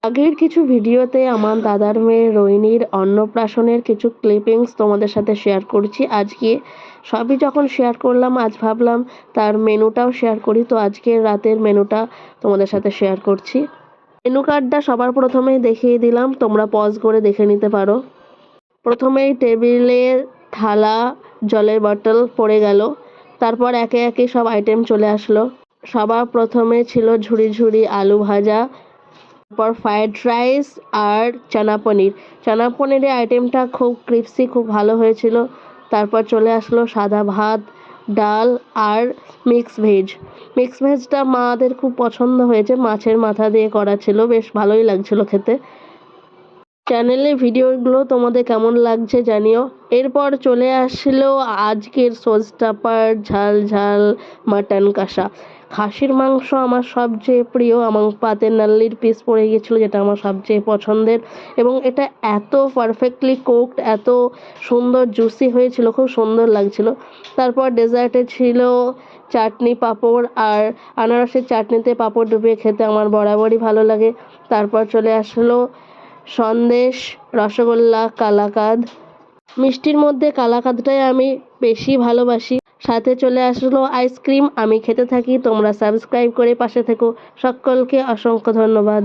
আগের কিছু ভিডিওতে আমার দাদার মেয়ে রোহিণীর অন্নপ্রাশনের কিছু ক্লিপিংস তোমাদের সাথে শেয়ার করছি। আজকে সবই যখন শেয়ার করলাম, আজ ভাবলাম তার মেনুটাও শেয়ার করি। তো আজকের রাতের মেনুটা তোমাদের সাথে শেয়ার করছি। মেনু কার্ডটা সবার প্রথমেই দেখিয়ে দিলাম, তোমরা পজ করে দেখে নিতে পারো। প্রথমেই টেবিলে থালা, জলের বটল পড়ে গেল। তারপর একে একে সব আইটেম চলে আসলো। সবার প্রথমে ছিল ঝুড়ি ঝুড়ি আলু ভাজা, তারপর ফ্রায়েড রাইস আর চানা পনির। চানা পনিরের আইটেমটা খুব ক্রিস্পি, খুব ভালো হয়েছিল। তারপর চলে আসলো সাদা ভাত, ডাল আর মিক্স ভেজ। মিক্স ভেজটা মাদের খুব পছন্দ হয়েছে, মাছের মাথা দিয়ে করা ছিল, বেশ ভালোই লাগছিল খেতে। চ্যানেলে ভিডিওগুলো তোমাদের কেমন লাগছে জানিও। এরপর চলে আসলো আজকের শোস্টাপার ঝাল ঝাল মাটন কষা। খাসির মাংস আমার সবচেয়ে প্রিয়, আমার পাতে নাল্লির পিস পড়ে গিয়েছিলো, যেটা আমার সবচেয়ে পছন্দের। এবং এটা এত পারফেক্টলি কুকড, এত সুন্দর জুসি হয়েছিল, খুব সুন্দর লাগছিল। তারপর ডেজার্টে ছিল চাটনি, পাঁপড়, আর আনারসের চাটনিতে পাঁপড় ডুবিয়ে খেতে আমার বরাবরই ভালো লাগে। তারপর চলে আসলো সন্দেশ, রসগোল্লা, কালাকাঁদ। মিষ্টির মধ্যে কালাকাঁদটাই আমি বেশি ভালোবাসি। সাথে চলে আসলো আইসক্রিম। আমি খেতে থাকি, তোমরা সাবস্ক্রাইব করে পাশে থেকো। সকলকে অসংখ্য ধন্যবাদ।